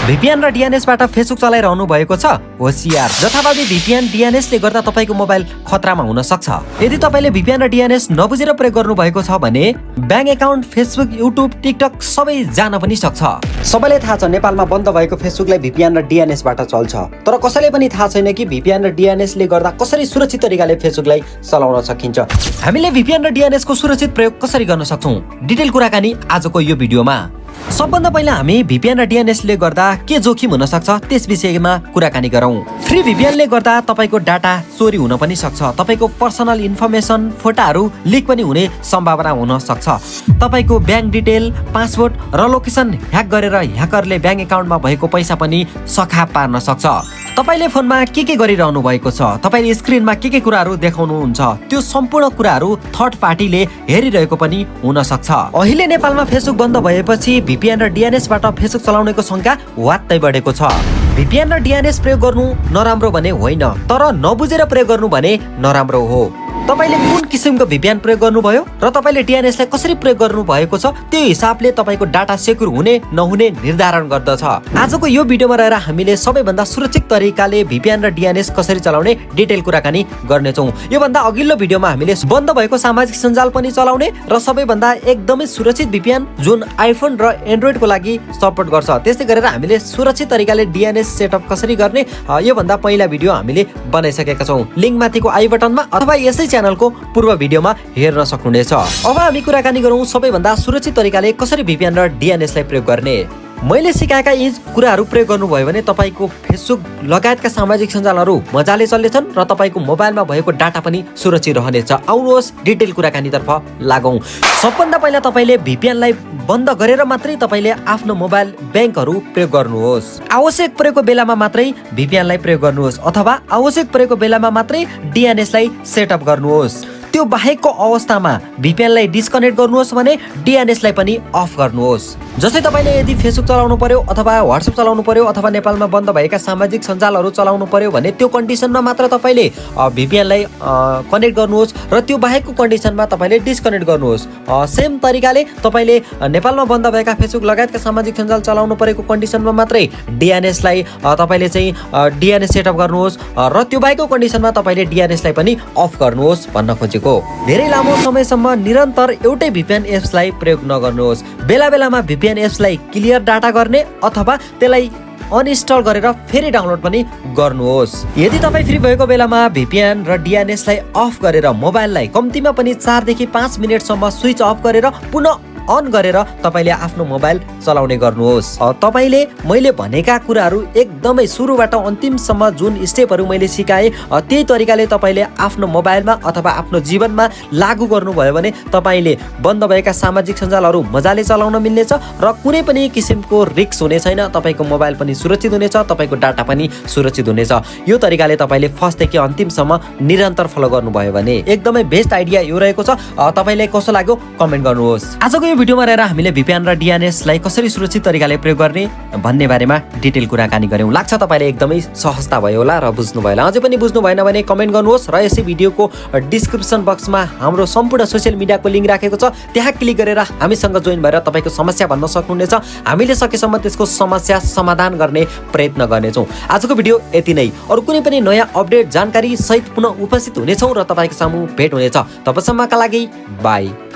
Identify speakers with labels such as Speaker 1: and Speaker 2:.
Speaker 1: VPN र DNS बाट Facebook चलाइरहनु भएको छ? होशियार, जथाभावी VPN DNS ले गर्दा तपाईको मोबाइल खतरामा हुन सक्छ। यदि तपाईले VPN र DNS नबुझेर प्रयोग गर्नु भएको छ भने bank account, Facebook, YouTube, TikTok सबै जान पनि सक्छ। सबैलाई थाहा छ नेपालमा बन्द भएको फेसबुकलाई VPN र DNS बाट चल्छ। तर कसैले पनि थाहा छैन कि VPN र DNS ले गर्दा कसरी सुरक्षित तरिकाले फेसबुकलाई चलाउन सकिन्छ। हामीले VPN र DNS को सुरक्षित प्रयोग कसरी गर्न सक्छौं? डिटेल कुराकानी आजको यो भिडियोमा। सबभन्दा पहिला हामी VPN र DNS ले गर्दा के जोखिम हुन सक्छ त्यस विषयमा कुराकानी गरौँ। फ्री VPN ले गर्दा तपाईको डाटा चोरी हुन पनि सक्छ। तपाईको पर्सनल इन्फर्मेसन, फोटाहरू लिक पनि हुने सम्भावना हुन सक्छ। तपाईको ब्याङ्क डिटेल, पासवर्ड र लोकेसन ह्याक गरेर ह्याकरले ब्याङ्क एकाउन्टमा भएको पैसा पनि सखा पार्न सक्छ। तपाईले फोनमा के गरिरहनु भएको छ, तपाईले स्क्रिनमा के कुराहरू देखाउनुहुन्छ, त्यो सम्पूर्ण कुराहरू थर्ड पार्टीले हेरिरहेको पनि हुन सक्छ। अहिले नेपालमा फेसबुक बन्द भएपछि VPN र DNS बाट फेसबुक चलाउनेको संख्या वात्तै बढेको छ। VPN र DNS प्रयोग गर्नु नराम्रो भने होइन, तर नबुझेर प्रयोग गर्नु भने नराम्रो हो। तपाईले कुन किसिमको VPN प्रयोग गर्नुभयो र तपाईले DNS लाई कसरी प्रयोग गर्नु भएको छ त्यो हिसाबले तपाईको डाटा सेक्युर हुने नहुने निर्धारण गर्दछ। आजको यो भिडियोमा रहेर हामीले सबैभन्दा सुरक्षित तरिकाले VPN र DNS कसरी चलाउने डिटेल कुराकानी गर्नेछौँ। यो भन्दा अघिल्लो भिडियोमा हामीले बन्द भएको सामाजिक सञ्जाल पनि चलाउने र सबैभन्दा एकदमै सुरक्षित VPN जुन आइफोन र एन्ड्रोइडको लागि सपोर्ट गर्छ, त्यस्तै गरेर हामीले सुरक्षित तरिकाले DNS सेटअप कसरी गर्ने यो भन्दा पहिला भिडियो हामीले बनाइसकेका छौँ। लिंक माथिको आई बटनमा अथवा यसै च्यानलको पूर्व भिडियोमा हेर्न सक्नुहुनेछ। अब हामी कुराकानी गरौँ सबैभन्दा सुरक्षित तरिकाले कसरी VPN र DNS लाई प्रयोग गर्ने। मैले सिकाएका यी कुराहरू प्रयोग गर्नुभयो भने तपाईको फेसबुक लगायतका सामाजिक सञ्जालहरू मजाले चल्नेछन् र तपाईको मोबाइलमा भएको डाटा पनि सुरक्षित रहनेछ। आउनुहोस् डिटेल कुराकानीतर्फ लागौँ। सबभन्दा पहिला तपाईले VPN लाई बन्द गरेर मात्रै तपाईले आफ्नो मोबाइल ब्याङ्कहरू प्रयोग गर्नुहोस्। आवश्यक परेको बेलामा मात्रै VPN लाई प्रयोग गर्नुहोस् अथवा आवश्यक परेको बेलामा मात्रै DNS लाई सेटअप गर्नुहोस्। त्यो बाहेकको अवस्थामा VPN लाई डिस्कनेक्ट गर्नुहोस् भने DNS लाई पनि अफ गर्नुहोस्। जस्तै तपाईले यदि फेसबुक चलाउनु पर्यो अथवा WhatsApp चलाउनु पर्यो अथवा नेपालमा बन्द भएका सामाजिक सञ्जालहरू चलाउनु पर्यो भने त्यो कन्डिसनमा मात्र तपाईले VPN लाई कनेक्ट गर्नुहोस् र त्यो बाहेकको कन्डिसनमा तपाईले डिस्कनेक्ट गर्नुहोस्। सेम तरिकाले तपाईले नेपालमा बन्द भएका फेसबुक लगायतका सामाजिक सञ्जाल चलाउनु परेको कन्डिसनमा मात्रै DNS लाई तपाईले चाहिँ DNS सेटअप गर्नुहोस् र त्यो बाहेकको कन्डिसनमा तपाईले DNS लाई पनि अफ गर्नुहोस् भन्न खोजेको। धेरै लामो समयसम्म निरन्तर एउटै VPN एप्स लाई प्रयोग नगर्नुहोस्। बेला बेलामा VPN एप्स लाई क्लियर डाटा गर्ने अथवा त्यसलाई अनइन्स्टल गरेर फेरि डाउनलोड पनि गर्नुहोस्। यदि तपाईँ फ्री भएको बेलामा VPN र DNS लाई अफ गरेर मोबाइललाई कम्तीमा पनि 4 देखि 5 मिनेटसम्म स्विच अफ गरेर पुनः अन गरेर तपाईले आफ्नो मोबाइल चलाउने गर्नुहोस्। तपाईले मैले भनेका कुराहरू एकदमै सुरुबाट अन्तिमसम्म जुन स्टेपहरू मैले सिकाएँ त्यही तरिकाले तपाईले आफ्नो मोबाइलमा अथवा आफ्नो जीवनमा लागू गर्नुभयो भने तपाईले बन्द भएका सामाजिक सञ्जालहरू मजाले चलाउन मिल्नेछ र कुनै पनि किसिमको रिस्क हुने छैन। तपाईको मोबाइल पनि सुरक्षित हुनेछ, तपाईको डाटा पनि सुरक्षित हुनेछ। यो तरिकाले तपाईले फर्स्टदेखि अन्तिमसम्म निरन्तर फलो गर्नुभयो भने एकदमै बेस्ट आइडिया यो रहेको छ। तपाईलाई कस्तो लाग्यो कमेन्ट गर्नुहोस्। आजको यो भिडियोमा रहेर हामीले VPN र DNS लाई कसरी सुरक्षित तरिकाले प्रयोग गर्ने भन्ने बारेमा डिटेल कुराकानी गर्यौं। लाग्छ तपाईले एकदमै सहजता भयो होला र बुझ्नु भयो होला। अझै पनि बुझ्नु भएन भने कमेन्ट गर्नुहोस् र यसै भिडियोको डिस्क्रिप्सन बक्समा हाम्रो सम्पूर्ण सोशल मिडियाको लिंक राखेको छ, त्यहाँ क्लिक गरेर हामीसँग जोइन भएर तपाईको समस्या भन्न सक्नुहुनेछ। हामीले सकेसम्म त्यसको समस्या समाधान गर्ने प्रयत्न गर्नेछौँ। आजको भिडियो यति नै। अरु कुनै पनि नयाँ अपडेट जानकारी सहित पुनः उपस्थित हुनेछौँ र तपाईको सामु भेट हुनेछ। तबसम्मका लागि बाइ।